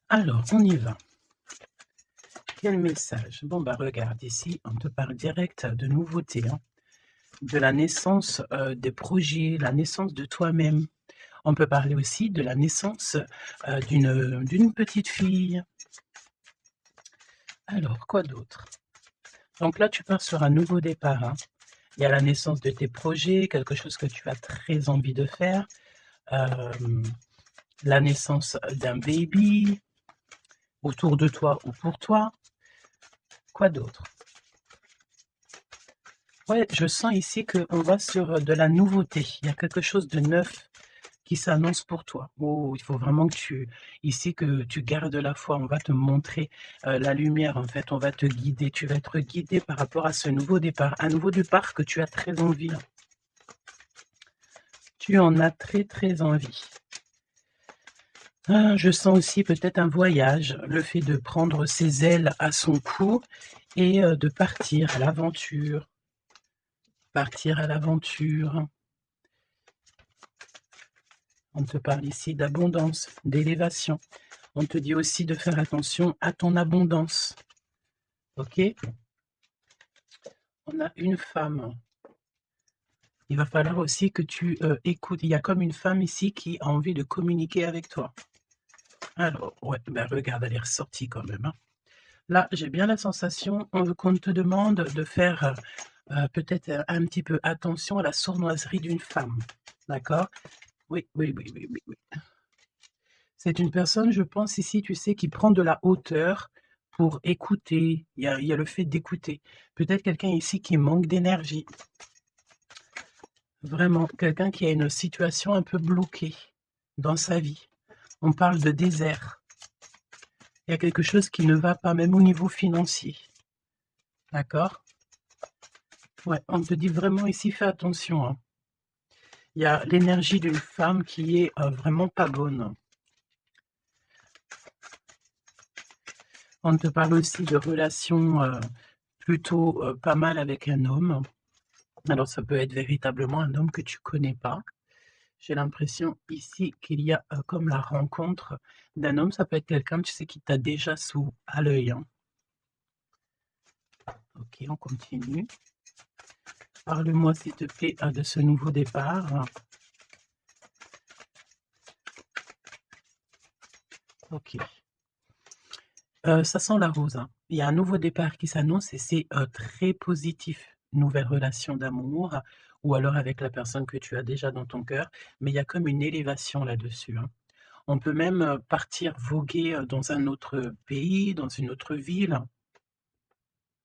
Alors, on y va. Quel message? Bon, bah regarde, ici, on te parle direct de nouveautés, hein, de la naissance des projets, la naissance de toi-même. On peut parler aussi de la naissance d'une petite fille. Alors, quoi d'autre? Donc là, tu pars sur un nouveau départ, hein. Il y a la naissance de tes projets, quelque chose que tu as très envie de faire, la naissance d'un baby autour de toi ou pour toi. Quoi d'autre? Ouais, je sens ici qu'on va sur de la nouveauté. Il y a quelque chose de neuf qui s'annonce pour toi. Oh, il faut vraiment que tu gardes la foi. On va te montrer la lumière, en fait. On va te guider. Tu vas être guidé par rapport à ce nouveau départ. Un nouveau départ que tu as très envie. Tu en as très, très envie. Ah, je sens aussi peut-être un voyage, le fait de prendre ses ailes à son cou et de partir à l'aventure. Partir à l'aventure. On te parle ici d'abondance, d'élévation. On te dit aussi de faire attention à ton abondance. Ok? On a une femme. Il va falloir aussi que tu écoutes. Il y a comme une femme ici qui a envie de communiquer avec toi. Alors, ouais, ben regarde, elle est ressortie quand même, hein. Là, j'ai bien la sensation qu'on te demande de faire peut-être un petit peu attention à la sournoiserie d'une femme. D'accord? Oui, oui, oui, oui, oui, oui. C'est une personne, je pense ici, tu sais, qui prend de la hauteur pour écouter. Il y a le fait d'écouter. Peut-être quelqu'un ici qui manque d'énergie. Vraiment, quelqu'un qui a une situation un peu bloquée dans sa vie. On parle de désert. Il y a quelque chose qui ne va pas, même au niveau financier. D'accord? Ouais, on te dit vraiment ici, fais attention, hein. Il y a l'énergie d'une femme qui est vraiment pas bonne. On te parle aussi de relations plutôt pas mal avec un homme. Alors ça peut être véritablement un homme que tu connais pas. J'ai l'impression ici qu'il y a comme la rencontre d'un homme. Ça peut être quelqu'un, tu sais, qui t'a déjà à l'œil, hein. Ok, on continue. Parle-moi s'il te plaît de ce nouveau départ. Ok. Ça sent la rose, hein. Il y a un nouveau départ qui s'annonce et c'est très positif. Nouvelle relation d'amour ou alors avec la personne que tu as déjà dans ton cœur, mais il y a comme une élévation là-dessus, hein. On peut même partir voguer dans un autre pays, dans une autre ville.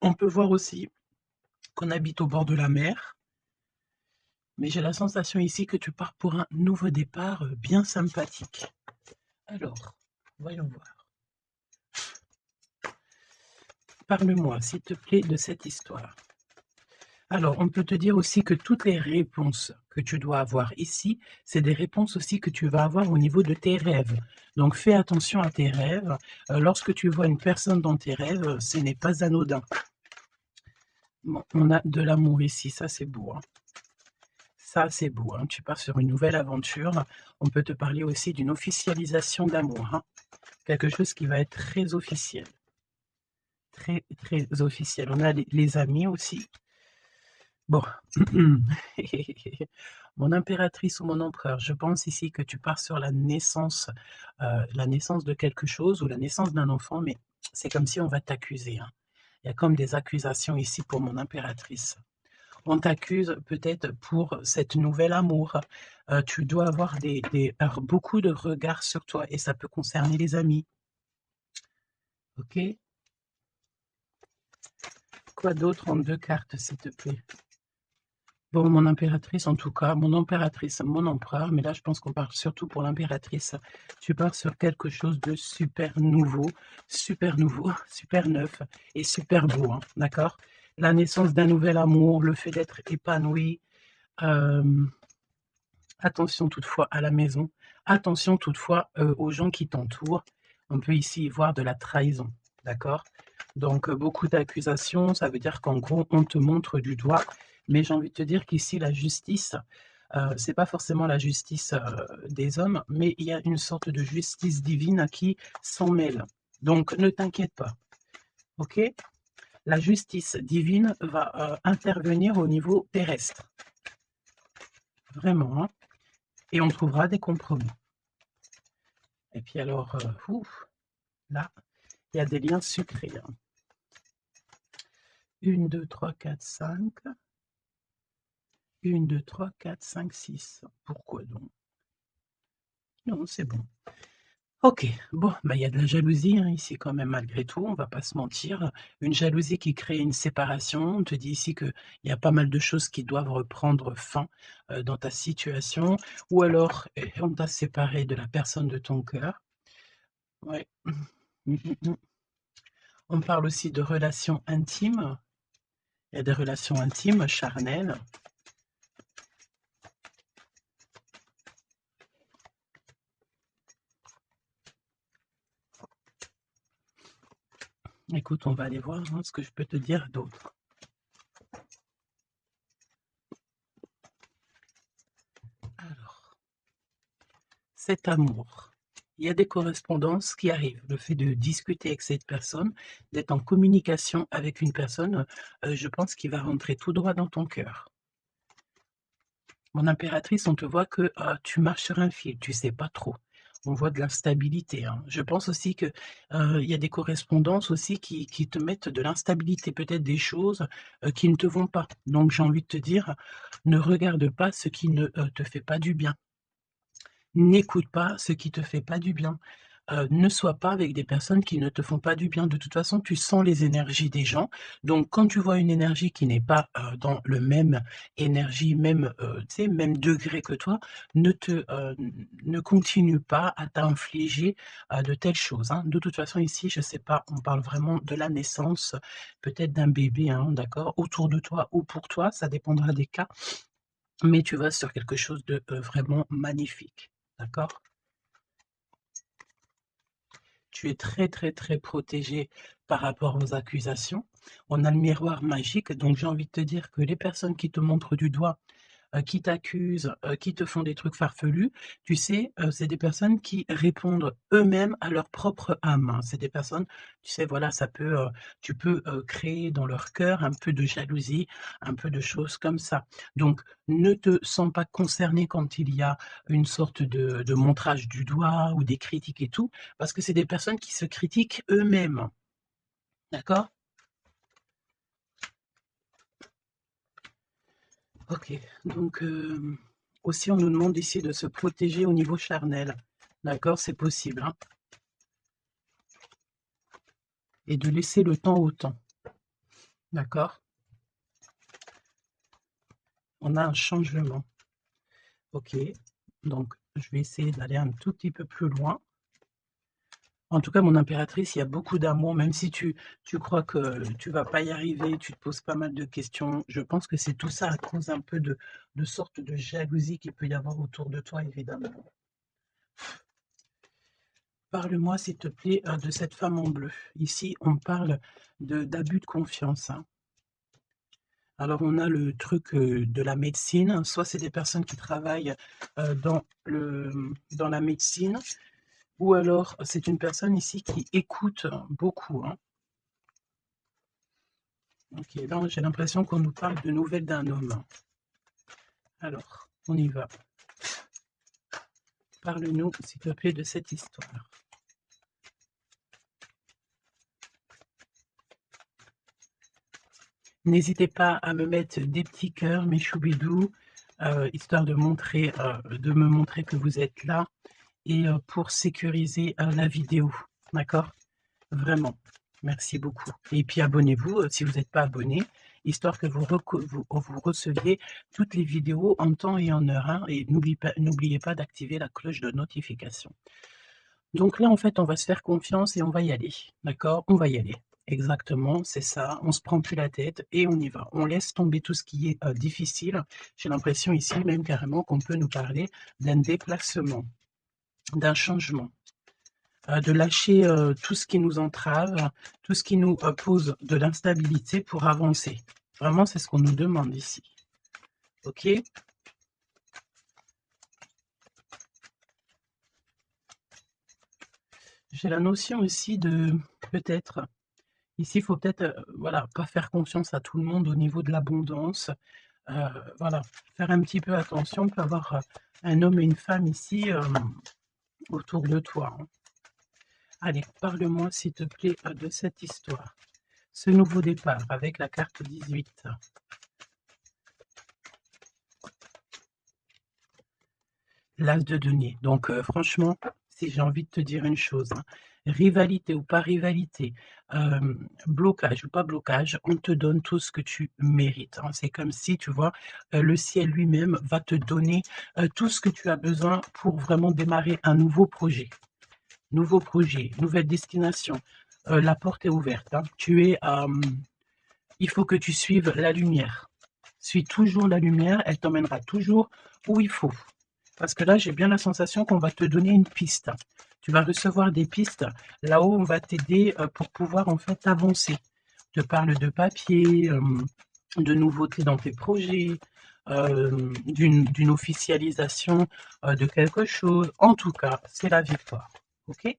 On peut voir aussi qu'on habite au bord de la mer, mais j'ai la sensation ici que tu pars pour un nouveau départ bien sympathique. Alors, voyons voir. Parle-moi, s'il te plaît, de cette histoire. Alors, on peut te dire aussi que toutes les réponses que tu dois avoir ici, c'est des réponses aussi que tu vas avoir au niveau de tes rêves. Donc, fais attention à tes rêves. Lorsque tu vois une personne dans tes rêves, ce n'est pas anodin. Bon, on a de l'amour ici, ça c'est beau, hein. Ça c'est beau, hein. Tu pars sur une nouvelle aventure. On peut te parler aussi d'une officialisation d'amour, hein. Quelque chose qui va être très officiel. Très, très officiel. On a les amis aussi. Bon, mon impératrice ou mon empereur, je pense ici que tu pars sur la naissance de quelque chose ou la naissance d'un enfant, mais c'est comme si on va t'accuser, hein. Il y a comme des accusations ici pour mon impératrice. On t'accuse peut-être pour cette nouvel amour. Tu dois avoir beaucoup de regards sur toi et ça peut concerner les amis. Ok? Quoi d'autre en 2 cartes, s'il te plaît? Bon, mon impératrice, en tout cas, mon impératrice, mon empereur, mais là, je pense qu'on parle surtout pour l'impératrice. Tu pars sur quelque chose de super nouveau, super neuf et super beau, hein, d'accord? La naissance d'un nouvel amour, le fait d'être épanoui. Attention toutefois à la maison, attention toutefois aux gens qui t'entourent. On peut ici y voir de la trahison, d'accord? Donc beaucoup d'accusations, ça veut dire qu'en gros, on te montre du doigt. Mais j'ai envie de te dire qu'ici, la justice C'est pas forcément la justice, des hommes, mais il y a une sorte de justice divine qui s'en mêle. Donc ne t'inquiète pas, OK? La justice divine va, intervenir au niveau terrestre, vraiment, hein, et on trouvera des compromis. Et puis alors, ouf, là, il y a des liens sucrés, hein. 1, 2, 3, 4, 5. 1, 2, 3, 4, 5, 6. Pourquoi donc? Non, c'est bon. OK, bon, bah, il y a de la jalousie, hein, ici quand même malgré tout, on va pas se mentir. Une jalousie qui crée une séparation. On te dit ici qu'il y a pas mal de choses qui doivent reprendre fin, dans ta situation ou alors, on t'a séparé de la personne de ton cœur. Ouais. Mmh mh, mmh. On parle aussi de relations intimes. Il y a des relations intimes, charnelles. Écoute, on va aller voir, hein, ce que je peux te dire d'autre. Alors, cet amour, il y a des correspondances qui arrivent. Le fait de discuter avec cette personne, d'être en communication avec une personne, je pense qu'il va rentrer tout droit dans ton cœur. Mon impératrice, on te voit que, tu marches sur un fil, tu sais pas trop. On voit de l'instabilité, hein. Je pense aussi que, il y a des correspondances aussi qui te mettent de l'instabilité, peut-être des choses, qui ne te vont pas. Donc j'ai envie de te dire, ne regarde pas ce qui ne, te fait pas du bien. N'écoute pas ce qui te fait pas du bien. Ne sois pas avec des personnes qui ne te font pas du bien. De toute façon, tu sens les énergies des gens. Donc quand tu vois une énergie qui n'est pas, dans le même énergie, même, tu sais, même degré que toi, ne continue pas à t'infliger, de telles choses, hein. De toute façon, ici, je sais pas, on parle vraiment de la naissance, peut-être d'un bébé, hein, d'accord? Autour de toi ou pour toi, ça dépendra des cas, mais tu vas sur quelque chose de, vraiment magnifique, d'accord? Tu es très, très, très protégé par rapport aux accusations. On a le miroir magique, donc j'ai envie de te dire que les personnes qui te montrent du doigt, qui t'accusent, qui te font des trucs farfelus, tu sais, c'est des personnes qui répondent eux-mêmes à leur propre âme, hein. C'est des personnes, tu sais, voilà, tu peux, créer dans leur cœur un peu de jalousie, un peu de choses comme ça. Donc ne te sens pas concerné quand il y a une sorte de montrage du doigt ou des critiques et tout, parce que c'est des personnes qui se critiquent eux-mêmes, d'accord? OK, donc aussi on nous demande ici de se protéger au niveau charnel, d'accord? C'est possible, hein, et de laisser le temps au temps, d'accord? On a un changement, OK, donc je vais essayer d'aller un tout petit peu plus loin. En tout cas, mon impératrice, il y a beaucoup d'amour, même si tu crois que tu vas pas y arriver, tu te poses pas mal de questions. Je pense que c'est tout ça à cause un peu de sorte de jalousie qu'il peut y avoir autour de toi, évidemment. Parle-moi, s'il te plaît, de cette femme en bleu. Ici, on parle de d'abus de confiance, hein. Alors, on a le truc, de la médecine, soit c'est des personnes qui travaillent, dans la médecine, ou alors c'est une personne ici qui écoute beaucoup, hein. OK, là, j'ai l'impression qu'on nous parle de nouvelles d'un homme. Alors, on y va. Parle-nous, s'il te plaît, de cette histoire. N'hésitez pas à me mettre des petits cœurs, mes choubidous, histoire de me montrer que vous êtes là et pour sécuriser, la vidéo, d'accord? Vraiment, merci beaucoup et puis abonnez-vous, si vous n'êtes pas abonné, histoire que vous receviez toutes les vidéos en temps et en heure, hein, et n'oubliez pas d'activer la cloche de notification. Donc là, en fait, on va se faire confiance et on va y aller, d'accord? On va y aller. Exactement, c'est ça, on se prend plus la tête et on y va. On laisse tomber tout ce qui est, difficile. J'ai l'impression ici même carrément qu'on peut nous parler d'un déplacement, d'un changement, de lâcher, tout ce qui nous entrave, tout ce qui nous, pose de l'instabilité pour avancer. Vraiment, c'est ce qu'on nous demande ici. OK? J'ai la notion aussi de peut-être, ici, il faut peut-être, voilà, pas faire confiance à tout le monde au niveau de l'abondance. Heu, voilà, faire un petit peu attention, peut avoir, un homme et une femme ici, autour de toi, hein. Allez, parle-moi s'il te plaît, de cette histoire. Ce nouveau départ avec la carte 18. L'as de denier. Donc, franchement, si j'ai envie de te dire une chose, hein, rivalité ou pas rivalité, blocage ou pas blocage, on te donne tout ce que tu mérites, hein. C'est comme si, tu vois, le ciel lui-même va te donner, tout ce que tu as besoin pour vraiment démarrer un nouveau projet, nouvelle destination. La porte est ouverte, hein. Il faut que tu suives la lumière. Suis toujours la lumière, elle t'emmènera toujours où il faut. Parce que là, j'ai bien la sensation qu'on va te donner une piste. Tu vas recevoir des pistes. Là-haut, on va t'aider pour pouvoir en fait avancer. Je te parle de papier, de nouveautés dans tes projets, d'une officialisation de quelque chose. En tout cas, c'est la victoire. Ok?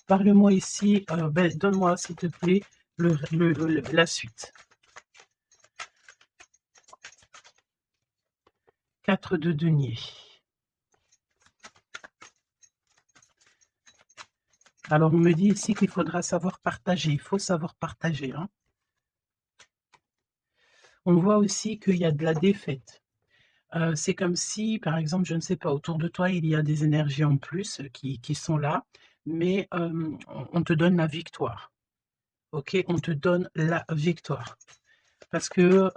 Parle-moi ici, donne-moi s'il te plaît la suite. 4 de denier. Alors, on me dit ici qu'il faudra savoir partager. Il faut savoir partager, hein. On voit aussi qu'il y a de la défaite. C'est comme si, par exemple, je ne sais pas, autour de toi, il y a des énergies en plus qui sont là, mais on te donne la victoire. Ok, on te donne la victoire. Parce que,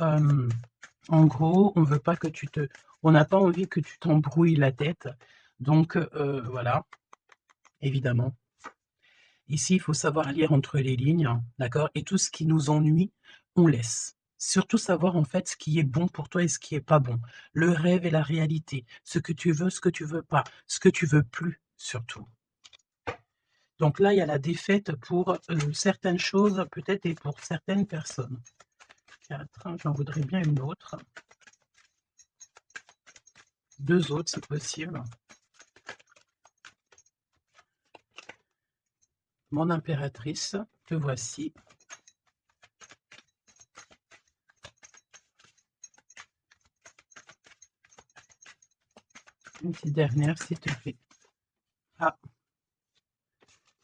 en gros, on n'a pas envie que tu t'embrouilles la tête. Donc, voilà, évidemment. Ici, il faut savoir lire entre les lignes, hein, d'accord? Et tout ce qui nous ennuie, on laisse. Surtout savoir en fait ce qui est bon pour toi et ce qui est pas bon. Le rêve et la réalité. Ce que tu veux, ce que tu veux pas. Ce que tu veux plus, surtout. Donc là, il y a la défaite pour certaines choses, peut-être, et pour certaines personnes. 4, j'en voudrais bien une autre. 2 autres, si possible. Mon impératrice, te voici. Une petite dernière, s'il te plaît. Ah,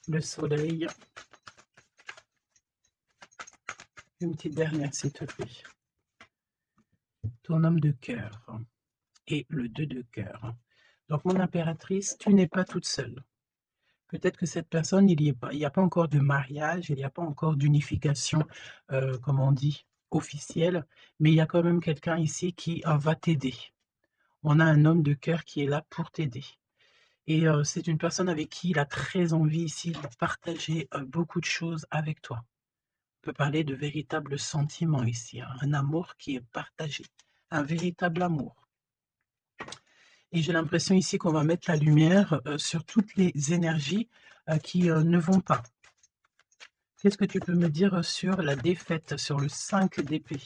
le soleil. Une petite dernière, s'il te plaît. Ton homme de cœur et le 2 de cœur. Donc, mon impératrice, tu n'es pas toute seule. Peut-être que cette personne, il n'y a pas encore de mariage, il n'y a pas encore d'unification, comme on dit, officielle, mais il y a quand même quelqu'un ici qui va t'aider. On a un homme de cœur qui est là pour t'aider. Et c'est une personne avec qui il a très envie ici de partager beaucoup de choses avec toi. On peut parler de véritables sentiments ici, hein, un amour qui est partagé, un véritable amour. Et j'ai l'impression ici qu'on va mettre la lumière sur toutes les énergies qui ne vont pas. Qu'est-ce que tu peux me dire sur la défaite, sur le 5 d'épée?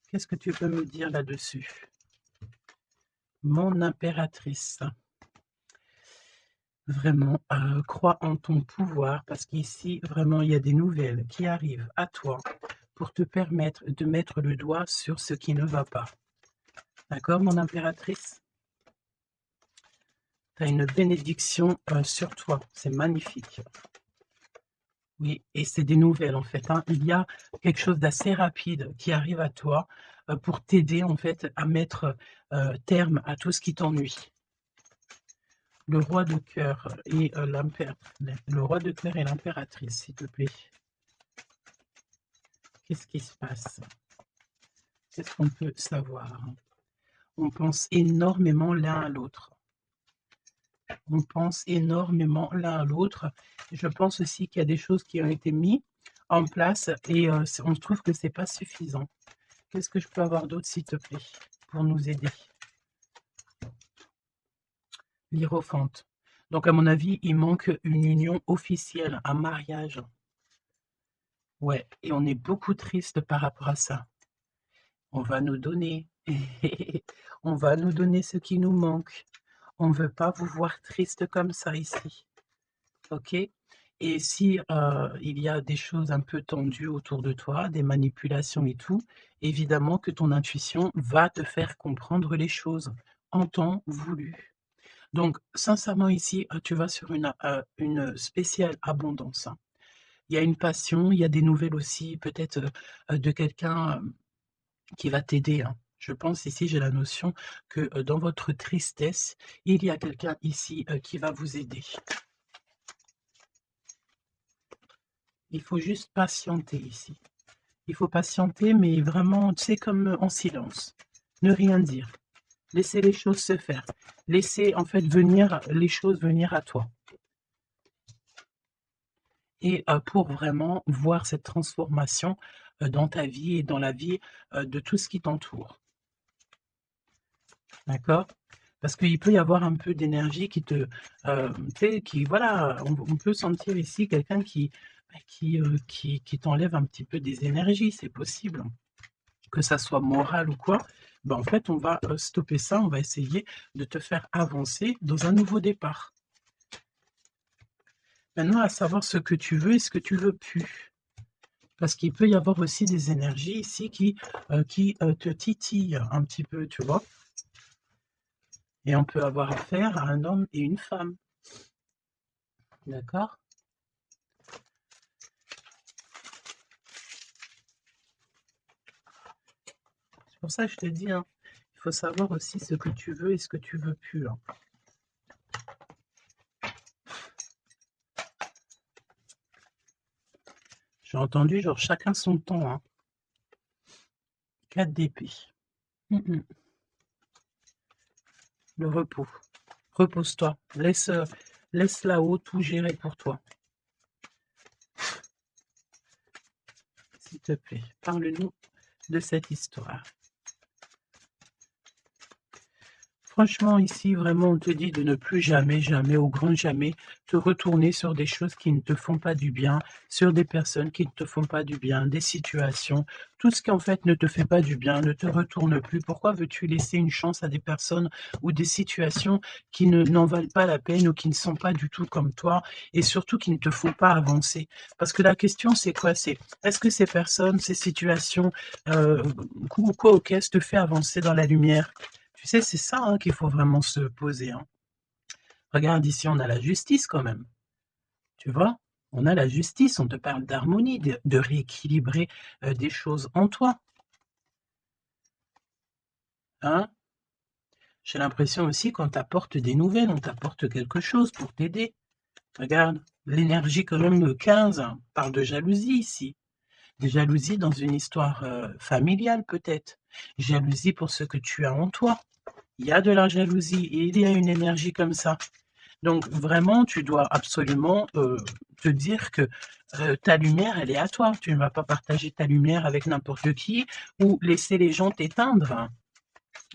Qu'est-ce que tu peux me dire là-dessus? Mon impératrice. Vraiment, crois en ton pouvoir parce qu'ici, vraiment, il y a des nouvelles qui arrivent à toi pour te permettre de mettre le doigt sur ce qui ne va pas. D'accord, mon impératrice? Tu as une bénédiction sur toi, c'est magnifique. Oui, et c'est des nouvelles en fait, hein. Il y a quelque chose d'assez rapide qui arrive à toi pour t'aider en fait à mettre terme à tout ce qui t'ennuie. Le roi de cœur et le roi de cœur et l'impératrice, s'il te plaît. Qu'est-ce qui se passe? Qu'est-ce qu'on peut savoir? On pense énormément l'un à l'autre. On pense énormément l'un à l'autre. Je pense aussi qu'il y a des choses qui ont été mises en place et on trouve que c'est pas suffisant. Qu'est-ce que je peux avoir d'autre, s'il te plaît, pour nous aider? L'hiérophante. Donc, à mon avis, il manque une union officielle, un mariage. Ouais, et on est beaucoup triste par rapport à ça. On va nous donner, on va nous donner ce qui nous manque. On ne veut pas vous voir triste comme ça ici. Ok? Et si, il y a des choses un peu tendues autour de toi, des manipulations et tout, évidemment que ton intuition va te faire comprendre les choses en temps voulu. Donc sincèrement ici, tu vas sur une spéciale abondance, hein. Il y a une passion, il y a des nouvelles aussi peut-être, de quelqu'un, qui va t'aider, hein. Je pense ici, j'ai la notion que, dans votre tristesse, il y a quelqu'un ici, qui va vous aider. Il faut juste patienter ici. Il faut patienter, mais vraiment, tu sais, comme en silence. Ne rien dire. Laisser les choses se faire. Laisser, en fait, venir les choses venir à toi. Et pour vraiment voir cette transformation, dans ta vie et dans la vie, de tout ce qui t'entoure. D'accord? Parce qu'il peut y avoir un peu d'énergie qui te, tu sais, qui voilà, on peut sentir ici quelqu'un qui t'enlève un petit peu des énergies, c'est possible. Que ça soit moral ou quoi, ben, en fait, on va, stopper ça, on va essayer de te faire avancer dans un nouveau départ. Maintenant, à savoir ce que tu veux et ce que tu veux plus. Parce qu'il peut y avoir aussi des énergies ici qui te titillent un petit peu, tu vois? Et on peut avoir affaire à un homme et une femme, d'accord? C'est pour ça que je te dis, hein, il faut savoir aussi ce que tu veux et ce que tu veux plus, hein. J'ai entendu genre chacun son temps, hein. 4 d'épée. Mmh. Le repos. Repose-toi. Laisse là-haut tout gérer pour toi, s'il te plaît. Parle-nous de cette histoire. Franchement, ici, vraiment, on te dit de ne plus jamais, jamais, au grand jamais, te retourner sur des choses qui ne te font pas du bien, sur des personnes qui ne te font pas du bien, des situations. Tout ce qui, en fait, ne te fait pas du bien, ne te retourne plus. Pourquoi veux-tu laisser une chance à des personnes ou des situations qui n'en valent pas la peine ou qui ne sont pas du tout comme toi et surtout qui ne te font pas avancer? Parce que la question, c'est quoi? C'est est-ce que ces personnes, ces situations, euh, ou quoi, ok, te fait avancer dans la lumière? Tu sais, c'est ça, hein, qu'il faut vraiment se poser, hein. Regarde ici, on a la justice quand même, tu vois? On a la justice, on te parle d'harmonie, de rééquilibrer, des choses en toi, hein? J'ai l'impression aussi qu'on t'apporte des nouvelles, on t'apporte quelque chose pour t'aider. Regarde, l'énergie quand même, 15 parle de jalousie ici. De jalousie dans une histoire, familiale peut-être. Jalousie pour ce que tu as en toi. Il y a de la jalousie et il y a une énergie comme ça. Donc vraiment, tu dois absolument, te dire que, ta lumière, elle est à toi. Tu ne vas pas partager ta lumière avec n'importe qui ou laisser les gens t'éteindre.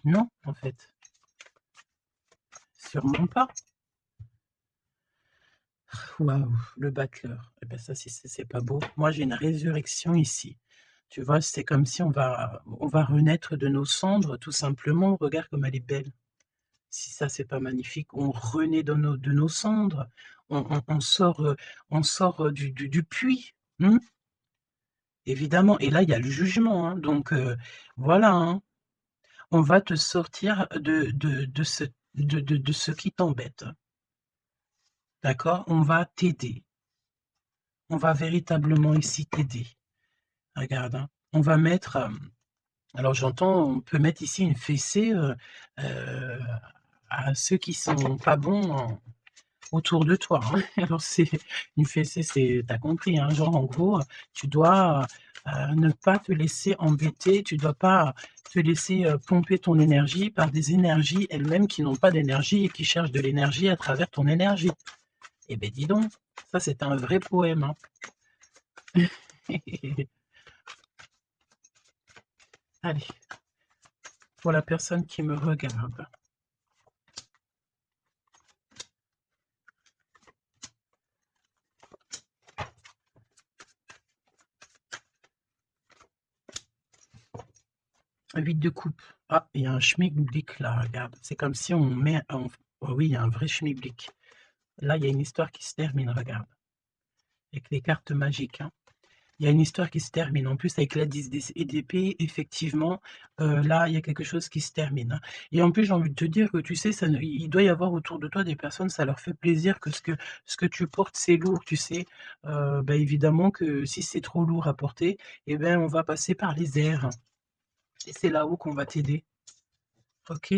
Non, en fait, sûrement pas. Waouh, le battleur. Eh ben ça, c'est pas beau. Moi, j'ai une résurrection ici. Tu vois? C'est comme si on va renaître de nos cendres, tout simplement. Regarde comme elle est belle. Si ça, c'est pas magnifique, on renaît de nos cendres, on sort du puits, mmh, évidemment. Et là, il y a le jugement, hein, donc voilà, hein. On va te sortir de ce qui t'embête, d'accord? On va t'aider, on va véritablement ici t'aider. Regarde, hein, on va mettre, alors j'entends, on peut mettre ici une fessée, heu, à ceux qui sont pas bons autour de toi, hein. Alors c'est une fessée, c'est tu compris, hein, genre en gros, tu dois, ne pas te laisser embêter, tu dois pas te laisser, pomper ton énergie par des énergies elles-mêmes qui n'ont pas d'énergie et qui cherchent de l'énergie à travers ton énergie. Eh beh, dis donc, ça c'est un vrai poème, hein. Allez, pour la personne qui me regarde. 8 de coupe. Ah, il y a un schmilblick là, regarde. C'est comme si on met un oh oui, il y a un vrai schmilblick. Là, il y a une histoire qui se termine, regarde. avec les cartes magiques, hein. Il y a une histoire qui se termine. En plus, avec la 10 d'épée, effectivement, là, il y a quelque chose qui se termine, hein. Et en plus, j'ai envie de te dire que, tu sais, ça ne il doit y avoir autour de toi des personnes, ça leur fait plaisir que ce que tu portes, c'est lourd, tu sais? Bah, évidemment que si c'est trop lourd à porter, eh ben, on va passer par les airs et c'est là-haut qu'on va t'aider, OK?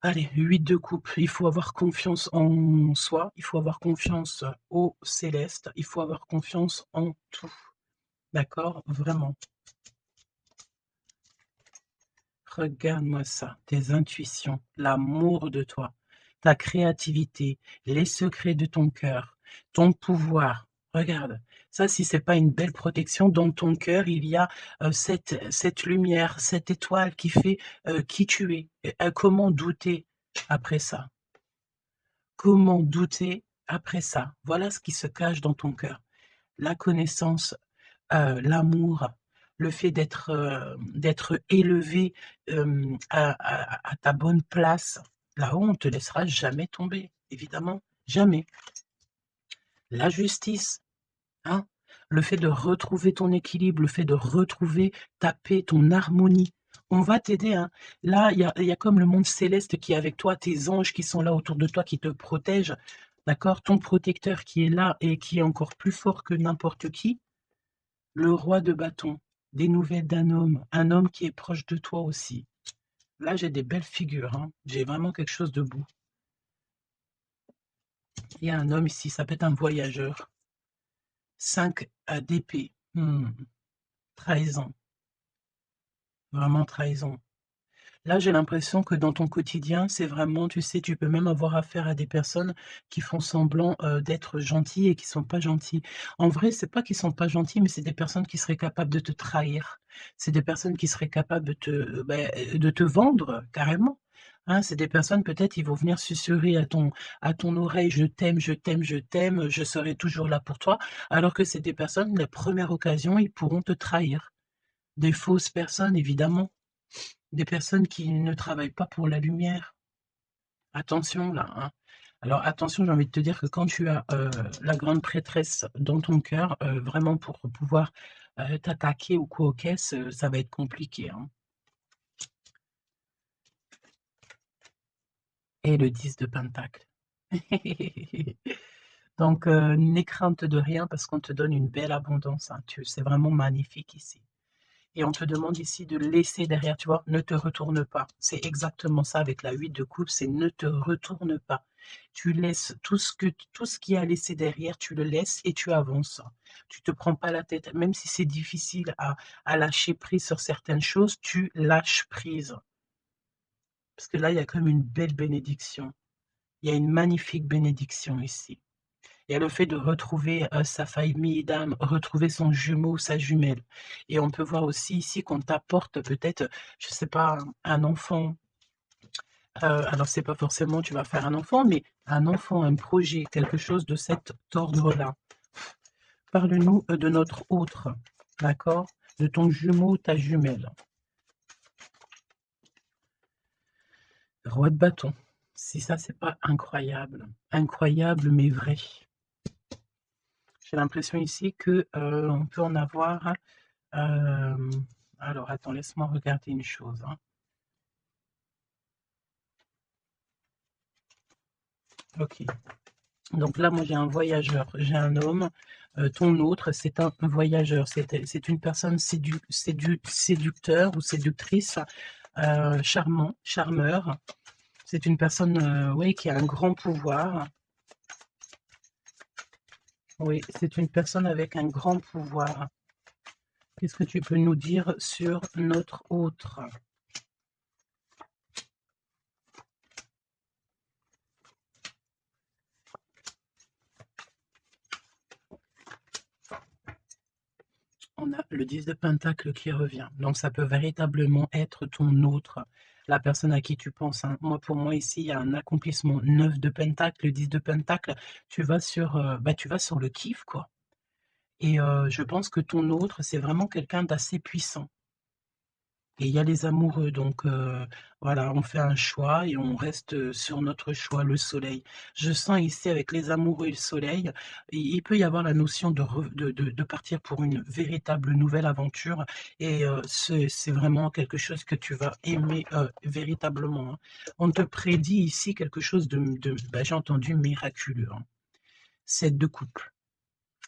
Allez, 8 de coupe, il faut avoir confiance en soi, il faut avoir confiance au céleste, il faut avoir confiance en tout, d'accord? Vraiment. Regarde-moi ça, tes intuitions, l'amour de toi, ta créativité, les secrets de ton cœur, ton pouvoir. Regarde, ça, si c'est pas une belle protection, dans ton cœur, il y a cette lumière, cette étoile qui fait qui tu es. Et, comment douter après ça? Comment douter après ça? Voilà ce qui se cache dans ton cœur. La connaissance, l'amour, le fait d'être élevé, à ta bonne place. Là-haut, on ne te laissera jamais tomber, évidemment, jamais. La justice, hein, le fait de retrouver ton équilibre, le fait de retrouver ta paix, ton harmonie. On va t'aider, hein. Là, il y a comme le monde céleste qui est avec toi, tes anges qui sont là autour de toi, qui te protègent, d'accord? Ton protecteur qui est là et qui est encore plus fort que n'importe qui. Le roi de bâton, des nouvelles d'un homme, un homme qui est proche de toi aussi. Là, j'ai des belles figures, hein. J'ai vraiment quelque chose de beau. Il y a un homme ici, ça peut être un voyageur. 5 d'épée. Trahison, vraiment trahison. Là, j'ai l'impression que dans ton quotidien, c'est vraiment, tu sais, tu peux même avoir affaire à des personnes qui font semblant, d'être gentilles et qui sont pas gentils. En vrai, c'est pas qu'ils sont pas gentils, mais c'est des personnes qui seraient capables de te trahir. C'est des personnes qui seraient capables de te vendre carrément, hein. C'est des personnes, peut-être, ils vont venir susurrer à ton oreille: «Je t'aime, je t'aime, je t'aime, je serai toujours là pour toi», alors que c'est des personnes, la première occasion, ils pourront te trahir. Des fausses personnes, évidemment. Des personnes qui ne travaillent pas pour la lumière. Attention là, hein. Alors attention, j'ai envie de te dire que quand tu as, la grande prêtresse dans ton cœur, vraiment pour pouvoir, t'attaquer ou quoi aux caisses, ça va être compliqué, hein. Et le 10 de pentacle. Donc n'aie crainte de rien parce qu'on te donne une belle abondance, hein. C'est vraiment magnifique ici. Et on te demande ici de laisser derrière, tu vois? Ne te retourne pas. C'est exactement ça avec la 8 de coupe, c'est ne te retourne pas. Tu laisses tout ce qu'il y a à laisser derrière, tu le laisses et tu avances. Tu te prends pas la tête, même si c'est difficile à lâcher prise sur certaines choses, tu lâches prise. Parce que là, il y a comme une belle bénédiction. Il y a une magnifique bénédiction ici. Il y a le fait de retrouver, sa famille d'âme, retrouver son jumeau, sa jumelle et on peut voir aussi ici qu'on t'apporte peut-être, je sais pas, un enfant, alors c'est pas forcément tu vas faire un enfant, mais un enfant, un projet, quelque chose de cet ordre-là. Parle-nous, de notre autre, d'accord? De ton jumeau, ta jumelle. Roi de bâton. Si ça, c'est pas incroyable, incroyable mais vrai. J'ai l'impression ici que, on peut en avoir. Hem, alors attends, laisse-moi regarder une chose, hein. OK. Donc là, moi, j'ai un voyageur, j'ai un homme, ton autre, c'est un voyageur, c'est une personne séducteur ou séductrice, charmant, charmeur. C'est une personne, oui, qui a un grand pouvoir. Oui, c'est une personne avec un grand pouvoir. Qu'est-ce que tu peux nous dire sur notre autre? On a le 10 de pentacle qui revient, donc ça peut véritablement être ton autre, la personne à qui tu penses, hein. Moi, pour moi, ici, il y a un accomplissement. 9 de pentacle, 10 de pentacle, tu vas sur le kiff, quoi et je pense que ton autre, c'est vraiment quelqu'un d'assez puissant. Et il y a les amoureux, donc voilà, on fait un choix et on reste, sur notre choix, le soleil. Je sens ici avec les amoureux et le soleil, il peut y avoir la notion de rev de partir pour une véritable nouvelle aventure et c'est vraiment quelque chose que tu vas aimer, véritablement, hein. On te prédit ici quelque chose bah, j'ai entendu miraculeux, hein. 7 de coupe.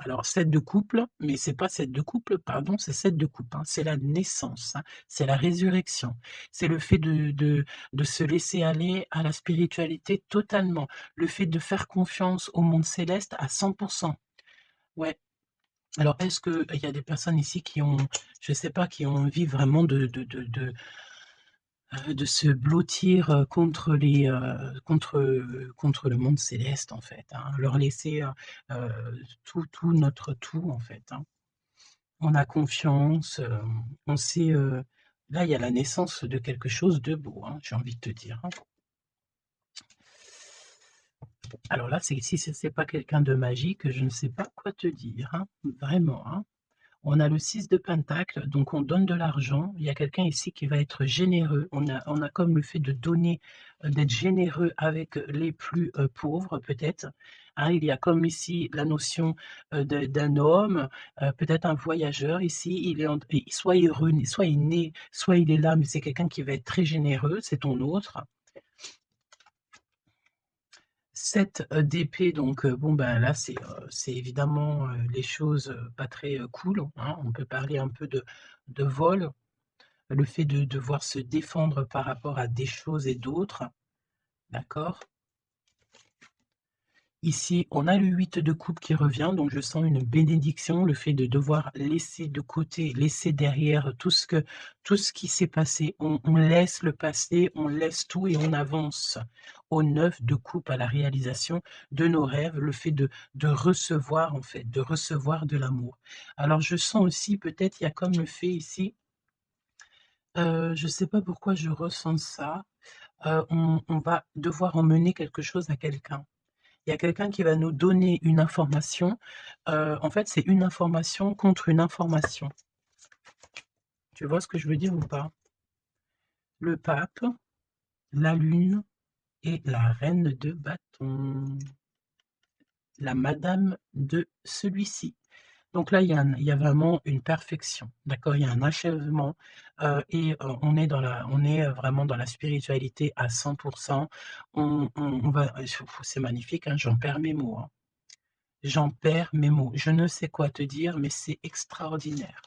Alors 7 de couple, mais c'est pas 7 de couple, pardon, c'est 7 de coupe, hein. C'est la naissance, hein, c'est la résurrection. C'est le fait de se laisser aller à la spiritualité totalement. Le fait de faire confiance au monde céleste à 100. Ouais. Alors est-ce qu'il y a des personnes ici qui ont, je sais pas, qui ont envie vraiment de se blottir, contre les, contre le monde céleste en fait, hein. Leur laisser, tout notre tout en fait, hein. On a confiance, on sait, là, il y a la naissance de quelque chose de beau, hein, j'ai envie de te dire, hein. Alors là, c'est si c'est pas quelqu'un de magique, je ne sais pas quoi te dire, hein, vraiment, hein. On a le 6 de pentacle, donc on donne de l'argent. Il y a quelqu'un ici qui va être généreux. On a comme le fait de donner, d'être généreux avec les plus, pauvres peut-être, hein. Il y a comme ici la notion, d'un homme, peut-être un voyageur ici, il est en et soit il renaît, soit il naît, soit il est là, mais c'est quelqu'un qui va être très généreux, c'est ton autre. 7 d'épée, donc bon, ben, là, c'est évidemment, les choses, pas très, cool, hein. On peut parler un peu de vol, le fait de devoir se défendre par rapport à des choses et d'autres, d'accord? Ici, on a le 8 de coupe qui revient, donc je sens une bénédiction, le fait de devoir laisser de côté, laisser derrière tout ce qui s'est passé. On laisse le passé, on laisse tout et on avance au 9 de coupe, à la réalisation de nos rêves, le fait de recevoir en fait, de recevoir de l'amour. Alors je sens aussi peut-être, il y a comme le fait ici, je ne sais pas pourquoi je ressens ça, on va devoir emmener quelque chose à quelqu'un. Il y a quelqu'un qui va nous donner une information, en fait, c'est une information contre une information. Tu vois ce que je veux dire ou pas? Le pape, la lune et la reine de bâton, la madame de celui-ci. Donc là, il y a vraiment une perfection, d'accord? Il y a un achèvement, et on est, vraiment dans la spiritualité à 100. On va c'est magnifique, hein, j'en perds mes mots, hein. J'en perds mes mots. Je ne sais quoi te dire, mais c'est extraordinaire.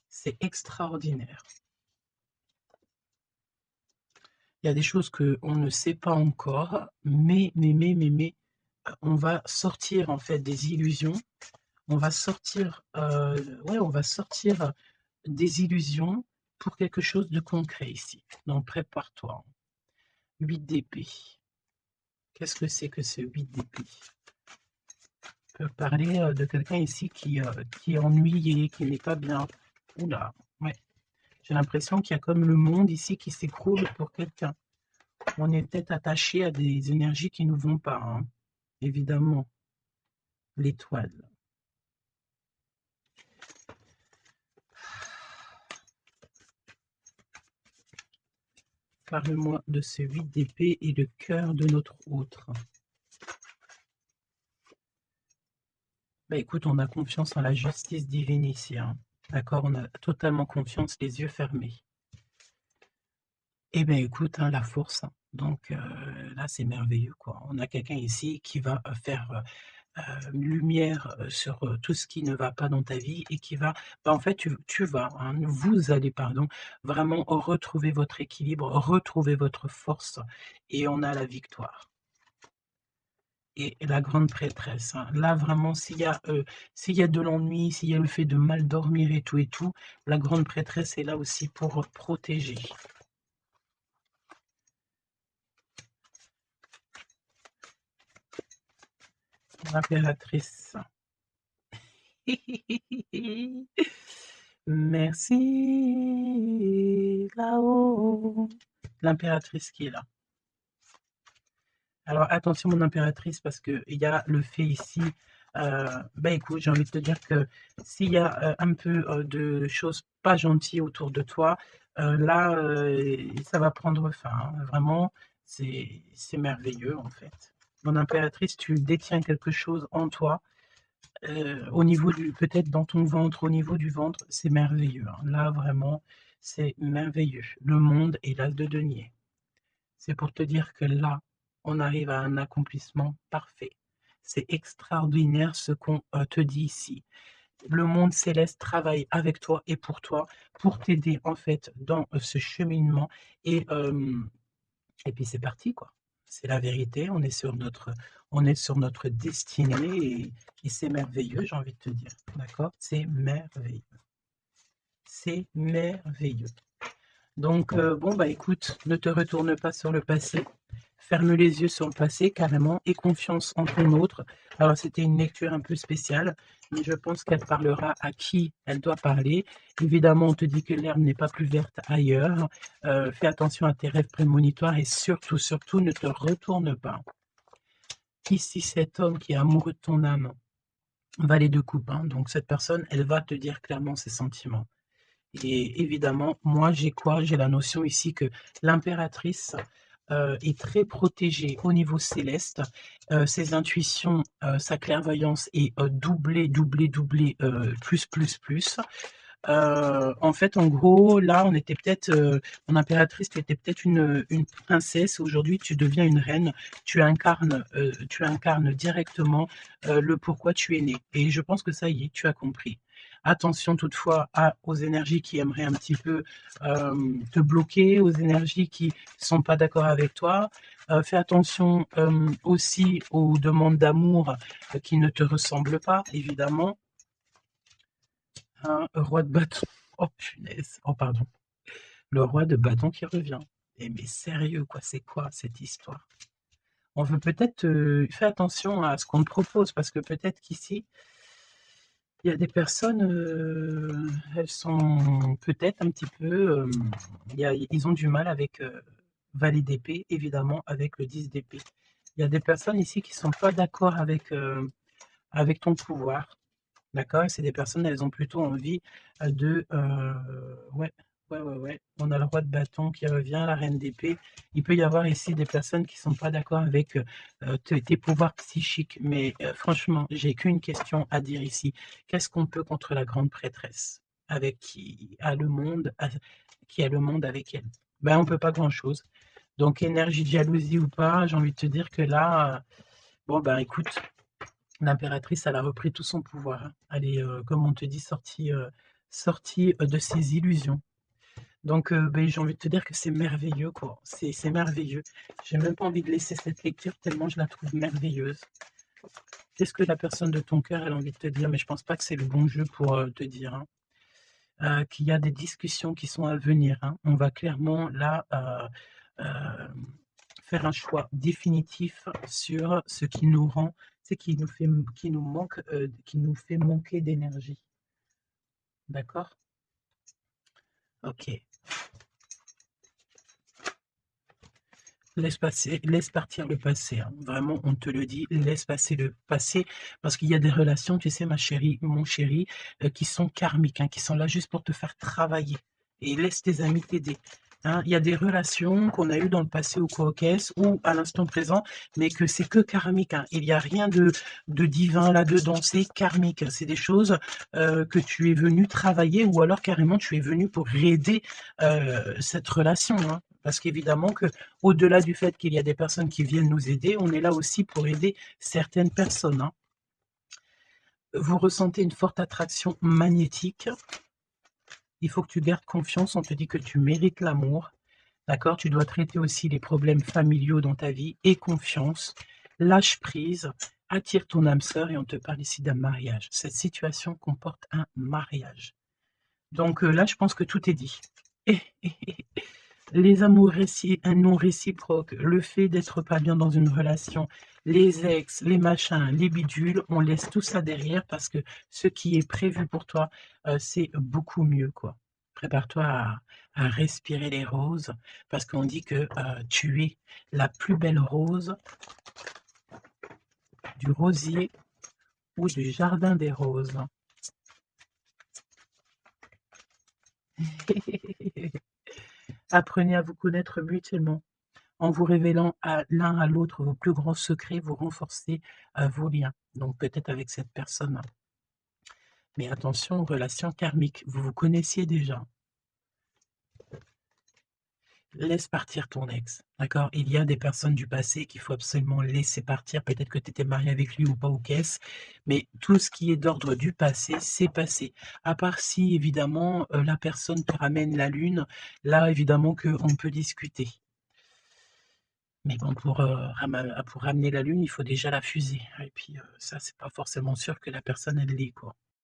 C'est extraordinaire. Il y a des choses qu'on ne sait pas encore, mais, on va sortir en fait des illusions. On va sortir, ouais, on va sortir des illusions pour quelque chose de concret ici. Donc prépare-toi. 8 d'épée. Qu'est-ce que c'est que ce 8 d'épée? On peut parler, de quelqu'un ici qui est ennuyé, qui n'est pas bien. Oula, ouais. J'ai l'impression qu'il y a comme le monde ici qui s'écroule pour quelqu'un. On est peut-être attaché à des énergies qui ne nous vont pas, hein, évidemment. L'étoile. Parle-moi de ce 8 d'épée et le cœur de notre autre. Bah écoute, on a confiance en la justice divine ici, hein. D'accord, on a totalement confiance, les yeux fermés. Eh bien écoute, hein, la force, hein. Donc là, c'est merveilleux, quoi. On a quelqu'un ici qui va faire lumière, sur, tout ce qui ne va pas dans ta vie et qui va, bah, en fait, tu vas, hein, vous allez, pardon, vraiment retrouver votre équilibre, retrouver votre force et on a la victoire. Et la grande prêtresse, hein, là, vraiment, s'il y a de l'ennui, s'il y a le fait de mal dormir et tout, la grande prêtresse est là aussi pour protéger. L'impératrice. Merci, là-haut. L'impératrice qui est là. Alors attention mon impératrice parce qu'il y a le fait ici, bah écoute, j'ai envie de te dire que s'il y a un peu de choses pas gentilles autour de toi, Là, ça va prendre fin, hein. Vraiment, c'est merveilleux, en fait. Mon impératrice, tu détiens quelque chose en toi, au niveau du peut-être dans ton ventre, au niveau du ventre, c'est merveilleux, hein. Là, vraiment, c'est merveilleux. Le monde est l'as de denier. C'est pour te dire que là, on arrive à un accomplissement parfait. C'est extraordinaire ce qu'on, te dit ici. Le monde céleste travaille avec toi et pour t'aider, en fait, dans, ce cheminement et puis c'est parti, quoi. C'est la vérité, on est sur notre destinée et c'est merveilleux, j'ai envie de te dire, d'accord? C'est merveilleux. C'est merveilleux. Donc bon, bah, écoute, ne te retourne pas sur le passé. Ferme les yeux sur le passé carrément et confiance en ton autre. Alors c'était une lecture un peu spéciale, mais je pense qu'elle parlera à qui elle doit parler. Évidemment, on te dit que l'herbe n'est pas plus verte ailleurs. Fais attention à tes rêves prémonitoires et surtout, surtout, ne te retourne pas. Ici, cet homme qui est amoureux de ton âme, valet de coupe, hein, donc cette personne, elle va te dire clairement ses sentiments. Et évidemment, moi, j'ai quoi? J'ai la notion ici que l'impératrice est très protégée au niveau céleste. Ses intuitions, sa clairvoyance est doublée, doublée, doublée, plus, plus, plus. En fait, en gros, là, on était peut-être, mon impératrice, tu étais peut-être une princesse. Aujourd'hui, tu deviens une reine. Tu incarnes directement le pourquoi tu es né. Et je pense que ça y est, tu as compris. Attention toutefois aux énergies qui aimeraient un petit peu te bloquer, aux énergies qui sont pas d'accord avec toi. Fais attention aussi aux demandes d'amour qui ne te ressemblent pas, évidemment. Un roi de bâton. Oh punaise. Oh pardon. Le roi de bâton qui revient. Eh mais sérieux quoi, c'est quoi cette histoire? On veut peut-être, fais attention à ce qu'on te propose parce que peut-être qu'ici, il y a des personnes, elles sont peut-être un petit peu, ils ont du mal avec, valet d'épée, évidemment avec le 10 d'épée. Il y a des personnes ici qui sont pas d'accord avec, avec ton pouvoir. D'accord? C'est des personnes, elles ont plutôt envie, de, ouais, ouais, ouais, ouais, on a le roi de bâton qui revient, la reine d'épée. Il peut y avoir ici des personnes qui sont pas d'accord avec, tes pouvoirs psychiques, mais franchement, j'ai qu'une question à dire ici. Qu'est-ce qu'on peut contre la grande prêtresse? Avec qui a le monde avec elle? Ben, on peut pas grand-chose. Donc énergie de jalousie ou pas, j'ai envie de te dire que là, bon, ben, écoute, l'impératrice, elle a repris tout son pouvoir, hein. Elle est, comme on te dit, sortie, de ses illusions. Donc, beh, j'ai envie de te dire que c'est merveilleux, quoi. C'est merveilleux. J'ai même pas envie de laisser cette lecture tellement je la trouve merveilleuse. Qu'est-ce que la personne de ton cœur, elle a envie de te dire? Mais je pense pas que c'est le bon jeu pour, te dire, hein, qu'il y a des discussions qui sont à venir, hein. On va clairement là, faire un choix définitif sur ce qui nous rend, c'est qui nous manque, qui nous fait manquer d'énergie. D'accord? OK. Laisse partir le passé, hein. Vraiment, on te le dit, laisse passer le passé parce qu'il y a des relations, tu sais, ma chérie, mon chéri, qui sont karmiques, hein, qui sont là juste pour te faire travailler et laisse tes amis t'aider, hein. Il y a des relations qu'on a eues dans le passé ou coquesses ou à l'instant présent, mais que c'est que karmique, hein. Il y a rien de divin là-dedans, c'est karmique. C'est des choses, que tu es venu travailler ou alors carrément tu es venu pour aider, cette relation, hein. Parce qu'évidemment que au-delà du fait qu'il y a des personnes qui viennent nous aider, on est là aussi pour aider certaines personnes, hein. Vous ressentez une forte attraction magnétique. Il faut que tu gardes confiance. On te dit que tu mérites l'amour. D'accord? Tu dois traiter aussi les problèmes familiaux dans ta vie. Aie confiance. Lâche prise. Attire ton âme sœur et on te parle ici d'un mariage. Cette situation comporte un mariage. Donc là, je pense que tout est dit. Les amours non réciproques, le fait d'être pas bien dans une relation, les ex, les machins, les bidules, on laisse tout ça derrière parce que ce qui est prévu pour toi, c'est beaucoup mieux, quoi. Prépare-toi à respirer les roses parce qu'on dit que, tu es la plus belle rose du rosier ou du jardin des roses. Apprenez à vous connaître mutuellement. En vous révélant à l'un à l'autre vos plus grands secrets, vous renforcez, vos liens. Donc peut-être avec cette personne. Mais attention, relation karmique, vous vous connaissiez déjà. Laisse partir ton ex, d'accord? Il y a des personnes du passé qu'il faut absolument laisser partir. Peut-être que tu étais marié avec lui ou pas, ou qu'est-ce, mais tout ce qui est d'ordre du passé, c'est passé. À part si évidemment, la personne te ramène la lune, là évidemment qu'on peut discuter. Mais bon, pour ramener la lune, il faut déjà la fuser et puis, ça, c'est pas forcément sûr que la personne elle l'est, quoi.